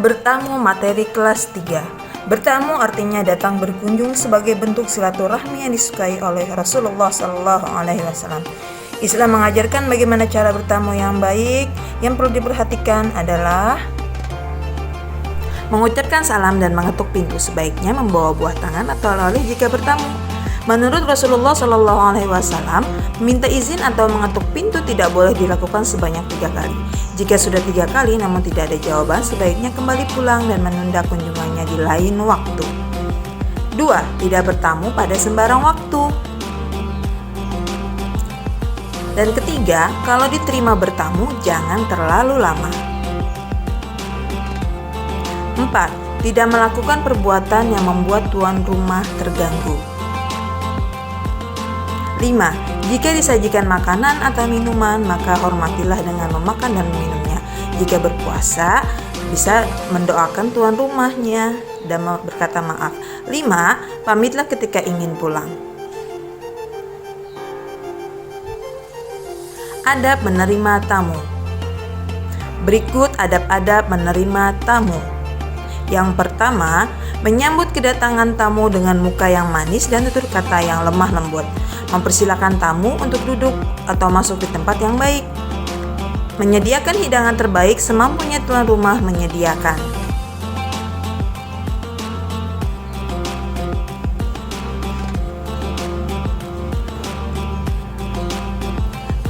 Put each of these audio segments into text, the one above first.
Bertamu materi kelas 3. Bertamu artinya datang berkunjung sebagai bentuk silaturahmi yang disukai oleh Rasulullah SAW. Islam mengajarkan bagaimana cara bertamu yang baik. Yang perlu diperhatikan adalah mengucapkan salam dan mengetuk pintu, sebaiknya membawa buah tangan atau oleh-oleh jika bertamu. Menurut Rasulullah SAW, meminta izin atau mengetuk pintu tidak boleh dilakukan sebanyak 3 kali. Jika sudah 3 kali namun tidak ada jawaban, sebaiknya kembali pulang dan menunda kunjungannya di lain waktu. 2. Tidak bertamu pada sembarang waktu. Dan ketiga, kalau diterima bertamu, jangan terlalu lama. 4. Tidak melakukan perbuatan yang membuat tuan rumah terganggu. 5. Jika disajikan makanan atau minuman, maka hormatilah dengan memakan dan meminumnya. Jika berpuasa, bisa mendoakan tuan rumahnya dan berkata maaf. 5. Pamitlah ketika ingin pulang. Adab menerima tamu. Berikut adab-adab menerima tamu. Yang pertama, menyambut kedatangan tamu dengan muka yang manis dan tutur kata yang lemah lembut. Mempersilakan tamu untuk duduk atau masuk di tempat yang baik. Menyediakan hidangan terbaik semampunya tuan rumah menyediakan.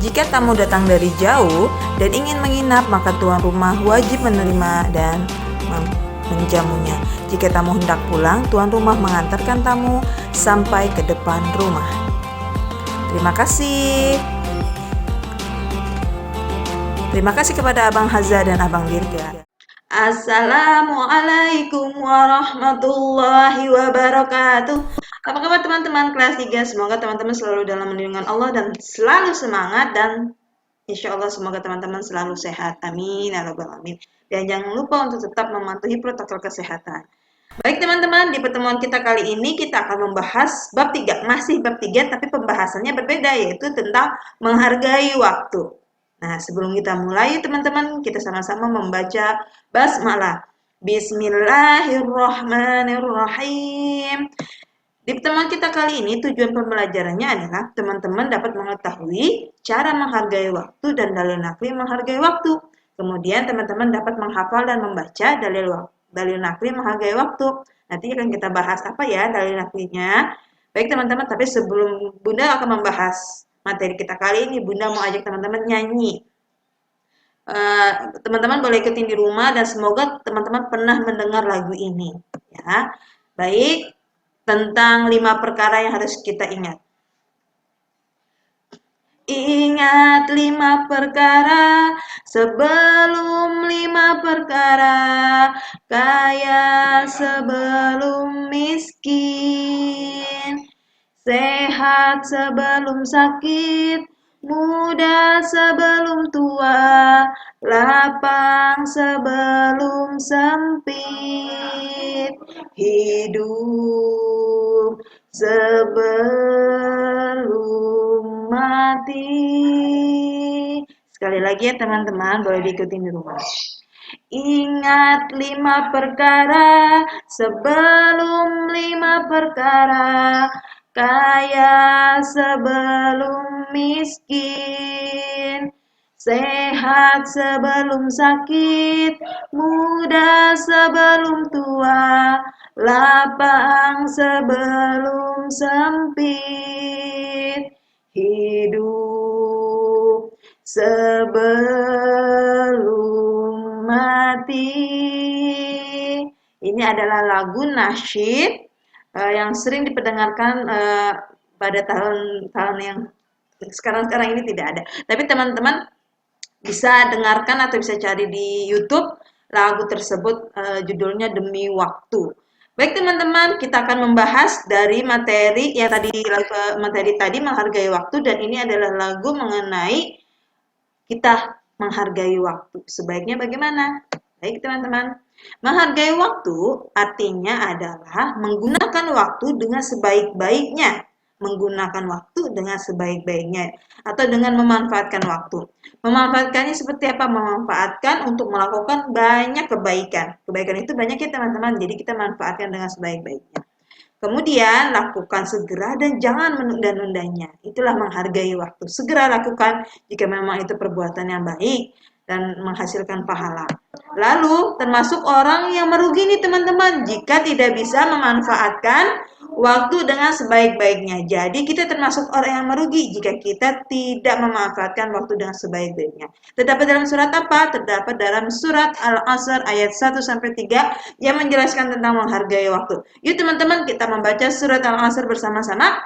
Jika tamu datang dari jauh dan ingin menginap, maka tuan rumah wajib menerima dan menjamunya. Jika tamu hendak pulang, tuan rumah mengantarkan tamu sampai ke depan rumah. Terima kasih. Terima kasih kepada Abang Haza dan Abang Dirga. Assalamualaikum warahmatullahi wabarakatuh. Apa kabar teman-teman kelas 3? Semoga teman-teman selalu dalam lindungan Allah dan selalu semangat, dan insya Allah semoga teman-teman selalu sehat. Amin ya rabbal alamin. Dan jangan lupa untuk tetap mematuhi protokol kesehatan. Baik teman-teman, di pertemuan kita kali ini kita akan membahas bab 3. Masih bab 3 tapi pembahasannya berbeda, yaitu tentang menghargai waktu. Nah, sebelum kita mulai teman-teman, kita sama-sama membaca basmalah. Bismillahirrahmanirrahim. Di pertemuan kita kali ini tujuan pembelajarannya adalah teman-teman dapat mengetahui cara menghargai waktu dan dalil nakli menghargai waktu. Kemudian teman-teman dapat menghafal dan membaca dalil nakli menghargai waktu. Nanti akan kita bahas apa ya dalil naklinya. Baik teman-teman, tapi sebelum Bunda akan membahas materi kita kali ini, Bunda mau ajak teman-teman nyanyi. Teman-teman boleh ikutin di rumah dan semoga teman-teman pernah mendengar lagu ini. Ya, baik. Tentang 5 perkara yang harus kita ingat. Ingat 5 perkara sebelum 5 perkara, kaya sebelum miskin, sehat sebelum sakit, muda sebelum tua, lapang sebelum sempit, hidup sebelum mati. Sekali lagi ya teman-teman, boleh diikutin di rumah. Ingat 5 perkara sebelum 5 perkara, kaya sebelum miskin, sehat sebelum sakit, muda sebelum tua, lapang sebelum sempit, hidup sebelum mati. Ini adalah lagu nasyid yang sering diperdengarkan pada tahun-tahun yang sekarang ini tidak ada. Tapi teman-teman bisa dengarkan atau bisa cari di YouTube lagu tersebut, judulnya Demi Waktu. Baik teman-teman, kita akan membahas dari materi yang tadi menghargai waktu, dan ini adalah lagu mengenai kita menghargai waktu. Sebaiknya bagaimana? Baik teman-teman, menghargai waktu artinya adalah menggunakan waktu dengan sebaik-baiknya, menggunakan waktu dengan sebaik-baiknya atau dengan memanfaatkan waktu. Memanfaatkannya seperti apa? Memanfaatkan untuk melakukan banyak kebaikan. Kebaikan itu banyak ya teman-teman, jadi kita manfaatkan dengan sebaik-baiknya. Kemudian lakukan segera dan jangan menunda-nundanya. Itulah menghargai waktu. Segera lakukan jika memang itu perbuatan yang baik dan menghasilkan pahala. Lalu termasuk orang yang merugi nih teman-teman jika tidak bisa memanfaatkan waktu dengan sebaik-baiknya. Jadi kita termasuk orang yang merugi jika kita tidak memanfaatkan waktu dengan sebaik-baiknya. Terdapat dalam surat apa? Terdapat dalam surat Al-Asr ayat 1-3 yang menjelaskan tentang menghargai waktu. Yuk teman-teman kita membaca surat Al-Asr bersama-sama.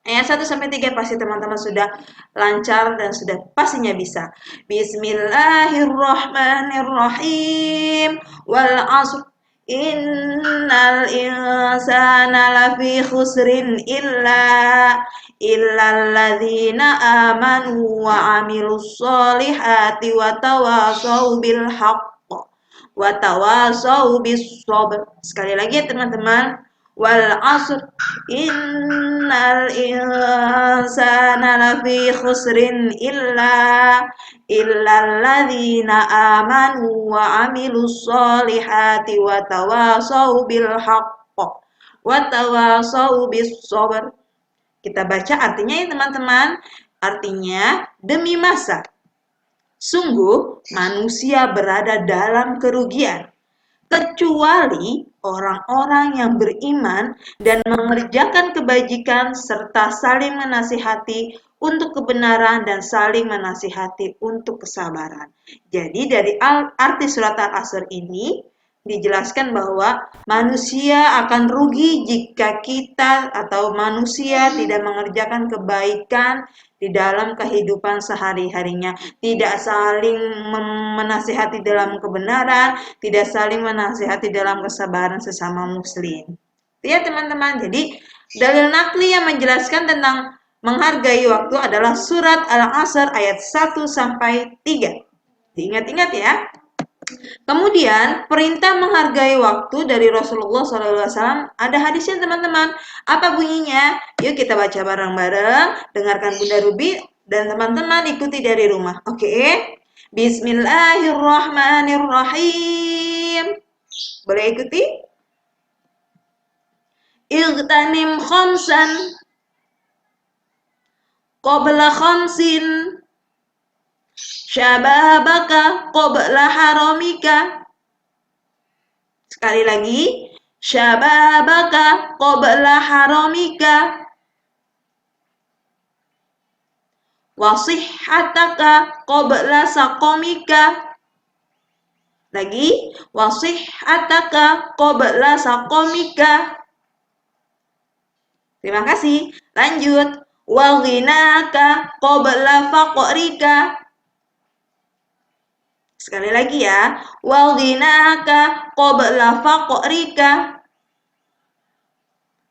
Ayat 1-3 pasti teman-teman sudah lancar dan sudah pastinya bisa. Bismillahirrahmanirrahim. Wal asr innal insana lafi khusrin illalladzina amanu wa amilus solihati wa tawasau bil haqq wa tawasau bis sabr. Sekali lagi ya teman-teman. Wal asr innal insana lafi khusrin illalladzina amanu wa amilus solihati wa tawasau bil haqq wa tawasau bis sabr. Kita baca artinya ya teman-teman. Artinya demi masa sungguh manusia berada dalam kerugian kecuali orang-orang yang beriman dan mengerjakan kebajikan serta saling menasihati untuk kebenaran dan saling menasihati untuk kesabaran. Jadi dari arti surat Al-Asr ini dijelaskan bahwa manusia akan rugi jika kita atau manusia tidak mengerjakan kebaikan di dalam kehidupan sehari-harinya, tidak saling menasihati dalam kebenaran, tidak saling menasihati dalam kesabaran sesama muslim. Ya teman-teman, jadi dalil nakli yang menjelaskan tentang menghargai waktu adalah surat Al-Asr ayat 1-3. Diingat-ingat ya. Kemudian perintah menghargai waktu dari Rasulullah SAW ada hadisnya teman-teman. Apa bunyinya? Yuk kita baca bareng-bareng. Dengarkan Bunda Ruby dan teman-teman ikuti dari rumah. Oke? Bismillahirrahmanirrahim. Boleh ikuti? Igtanim khamsan qabla khamsin syababaka qabla haramika. Sekali lagi, syababaka qabla haramika wasihhataka qabla saqamika. Lagi, wasihhataka qabla saqamika. Terima kasih. Lanjut, wa ghinaka qabla faqrika. Sekali lagi ya, wa ghinaka qabla faqrika.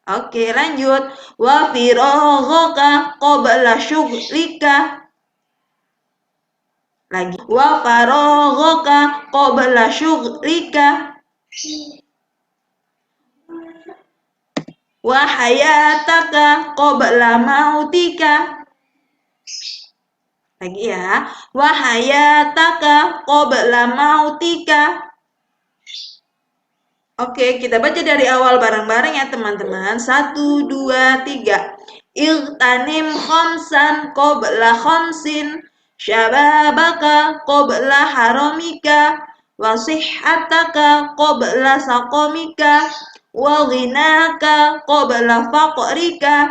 Oke, lanjut. Wa firaghaka qabla syughlika. Lagi. Wa faraghaka qabla syughlika. Wa hayataka qabla mautika. Lagi ya. Wa hayataka qabla mautika. Oke, kita baca dari awal bareng-bareng ya teman-teman. 1, 2, 3. Igtanim khamsan qabla khamsin syababaka qabla haramika wasihhataka qabla saqamika wa ghinaka qabla faqrika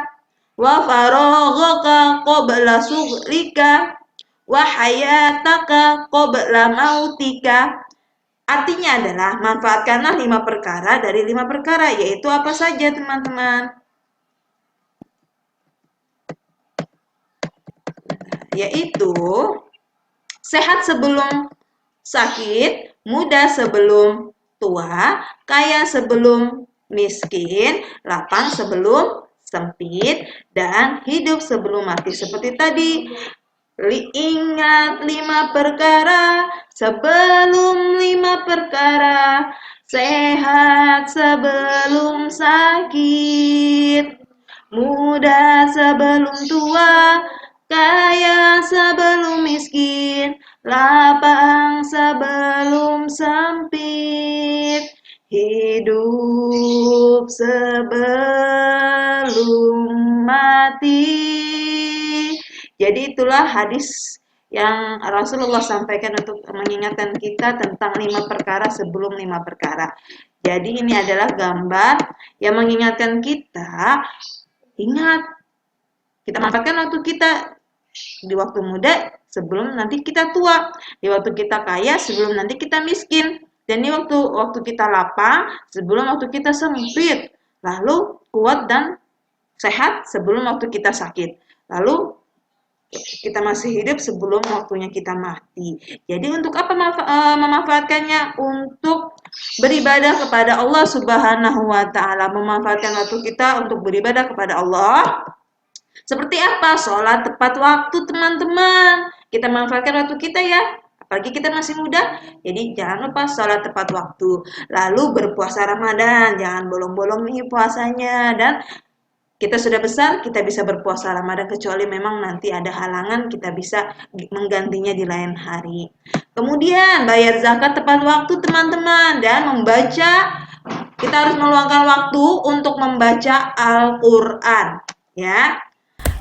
wa faraghaka qabla sughlika wa hayataka qabla mautika. Artinya adalah manfaatkanlah 5 perkara dari 5 perkara, yaitu apa saja teman-teman? Yaitu sehat sebelum sakit, muda sebelum tua, kaya sebelum miskin, lapang sebelum sempit, dan hidup sebelum mati. Seperti tadi, ingat 5 perkara sebelum 5 perkara, sehat sebelum sakit, Muda sebelum tua, kaya sebelum miskin, lapang sebelum sempit, hidup sebelum mati. Jadi itulah hadis yang Rasulullah sampaikan untuk mengingatkan kita tentang 5 perkara sebelum 5 perkara. Jadi ini adalah gambar yang mengingatkan kita, ingat, kita manfaatkan waktu kita di waktu muda sebelum nanti kita tua, di waktu kita kaya sebelum nanti kita miskin, dan di waktu kita lapang sebelum waktu kita sempit, lalu kuat dan sehat sebelum waktu kita sakit, lalu kita masih hidup sebelum waktunya kita mati. Jadi untuk apa memanfaatkannya? Untuk beribadah kepada Allah Subhanahu wa taala, memanfaatkan waktu kita untuk beribadah kepada Allah. Seperti apa? Sholat tepat waktu, teman-teman. Kita manfaatkan waktu kita ya. Apalagi kita masih muda. Jadi jangan lupa sholat tepat waktu. Lalu berpuasa Ramadan. Jangan bolong-bolong nih puasanya. Dan kita sudah besar, kita bisa berpuasa Ramadan kecuali memang nanti ada halangan, kita bisa menggantinya di lain hari. Kemudian bayar zakat tepat waktu, teman-teman, dan membaca. Kita harus meluangkan waktu untuk membaca Al-Qur'an, ya.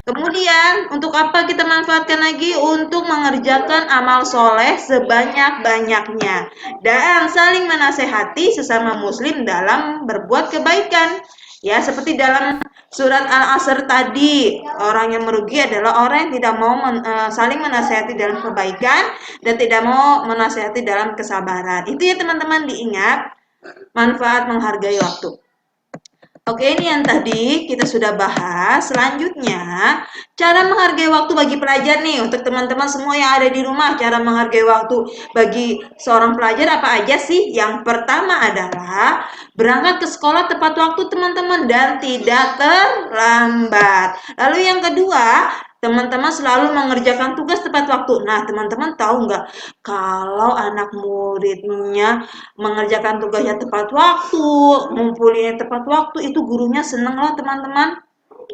Kemudian, untuk apa kita manfaatkan lagi? Untuk mengerjakan amal soleh sebanyak-banyaknya. Dan saling menasehati sesama muslim dalam berbuat kebaikan. Ya, seperti dalam surat Al-Asr tadi, orang yang merugi adalah orang yang tidak mau saling menasehati dalam kebaikan dan tidak mau menasehati dalam kesabaran. Itu ya teman-teman, diingat, manfaat menghargai waktu. Oke, ini yang tadi kita sudah bahas. Selanjutnya, cara menghargai waktu bagi pelajar nih. Untuk teman-teman semua yang ada di rumah, cara menghargai waktu bagi seorang pelajar apa aja sih? Yang pertama adalah berangkat ke sekolah tepat waktu, teman-teman, dan tidak terlambat. Lalu yang kedua, teman-teman selalu mengerjakan tugas tepat waktu. Nah, teman-teman tahu nggak kalau anak muridnya mengerjakan tugasnya tepat waktu, ngumpulinnya tepat waktu, itu gurunya seneng loh teman-teman.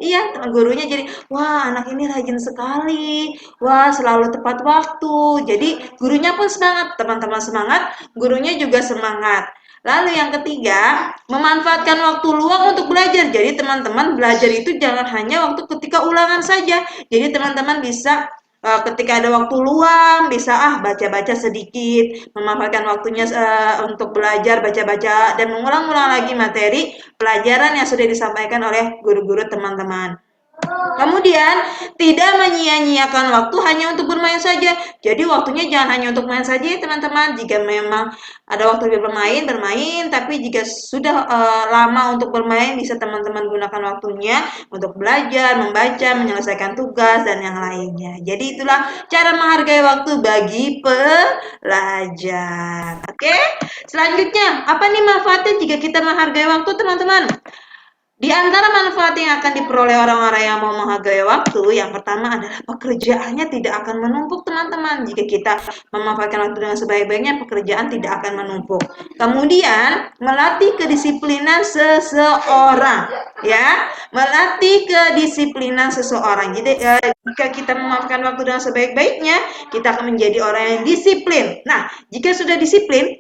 Iya, gurunya jadi, wah anak ini rajin sekali, wah selalu tepat waktu. Jadi gurunya pun semangat, teman-teman semangat, gurunya juga semangat. Lalu yang ketiga, memanfaatkan waktu luang untuk belajar. Jadi teman-teman belajar itu jangan hanya waktu ketika ulangan saja. Jadi teman-teman bisa ketika ada waktu luang bisa baca-baca sedikit, memanfaatkan waktunya untuk belajar, baca-baca dan mengulang-ulang lagi materi pelajaran yang sudah disampaikan oleh guru-guru teman-teman. Kemudian, tidak menyia-nyiakan waktu hanya untuk bermain saja. Jadi waktunya jangan hanya untuk main saja ya teman-teman. Jika memang ada waktu bermain, bermain. Tapi jika sudah lama untuk bermain, bisa teman-teman gunakan waktunya untuk belajar, membaca, menyelesaikan tugas, dan yang lainnya. Jadi itulah cara menghargai waktu bagi pelajar. Oke, selanjutnya, apa nih manfaatnya jika kita menghargai waktu teman-teman? Di antara manfaat yang akan diperoleh orang-orang yang mau menghargai waktu, yang pertama adalah pekerjaannya tidak akan menumpuk, teman-teman. Jika kita memanfaatkan waktu dengan sebaik-baiknya, pekerjaan tidak akan menumpuk. Kemudian, melatih kedisiplinan seseorang, ya, melatih kedisiplinan seseorang. Jadi, jika kita memanfaatkan waktu dengan sebaik-baiknya, kita akan menjadi orang yang disiplin. Nah, jika sudah disiplin,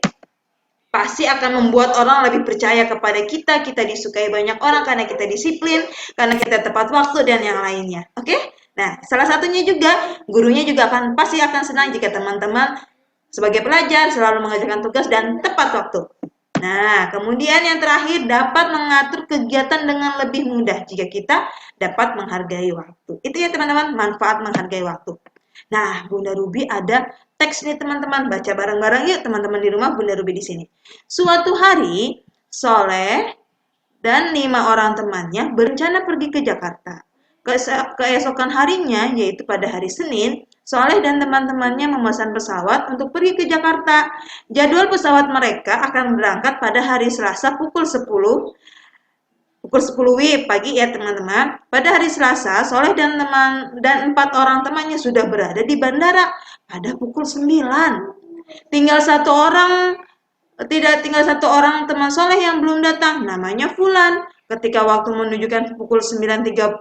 pasti akan membuat orang lebih percaya kepada kita, kita disukai banyak orang karena kita disiplin, karena kita tepat waktu dan yang lainnya. Oke? Nah, salah satunya juga gurunya juga pasti akan senang jika teman-teman sebagai pelajar selalu mengerjakan tugas dan tepat waktu. Nah, kemudian yang terakhir dapat mengatur kegiatan dengan lebih mudah jika kita dapat menghargai waktu. Itu ya teman-teman, manfaat menghargai waktu. Nah, Bunda Ruby ada teks nih teman-teman, baca bareng-bareng yuk teman-teman di rumah, Bunda Ruby di sini. Suatu hari, Soleh dan 5 orang temannya berencana pergi ke Jakarta. Keesokan harinya, yaitu pada hari Senin, Soleh dan teman-temannya memesan pesawat untuk pergi ke Jakarta. Jadwal pesawat mereka akan berangkat pada hari Selasa pukul 10 WIB pagi ya teman-teman. Pada hari Selasa, Soleh dan 4 orang temannya sudah berada di bandara pada pukul 9. Tinggal satu orang teman Soleh yang belum datang, namanya Fulan. Ketika waktu menunjukkan pukul 9.30,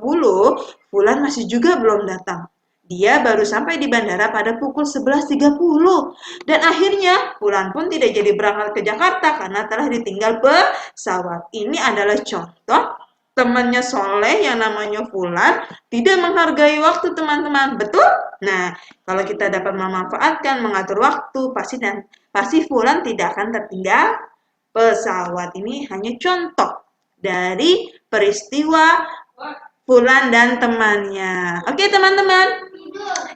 Fulan masih juga belum datang. Dia baru sampai di bandara pada pukul 11.30. Dan akhirnya Fulan pun tidak jadi berangkat ke Jakarta karena telah ditinggal pesawat. Ini adalah contoh temannya Soleh yang namanya Fulan tidak menghargai waktu teman-teman. Betul? Nah, kalau kita dapat memanfaatkan, mengatur waktu, pasti Fulan tidak akan tertinggal pesawat. Ini hanya contoh dari peristiwa Fulan dan temannya. Oke teman-teman.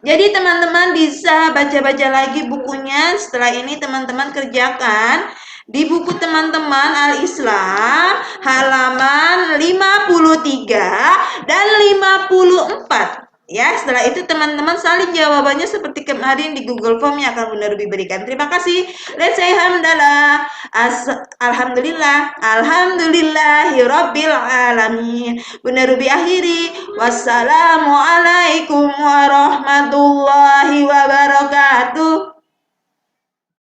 Jadi teman-teman bisa baca-baca lagi bukunya. Setelah ini teman-teman kerjakan di buku teman-teman Al-Islam halaman 53 dan 54. Ya, setelah itu teman-teman salin jawabannya seperti kemarin di Google Form yang akan Bunda Ruby berikan. Terima kasih. Let's say hamdalah. Alhamdulillah. Alhamdulillahirabbil alamin. Bunda Ruby akhiri. Wassalamualaikum warahmatullahi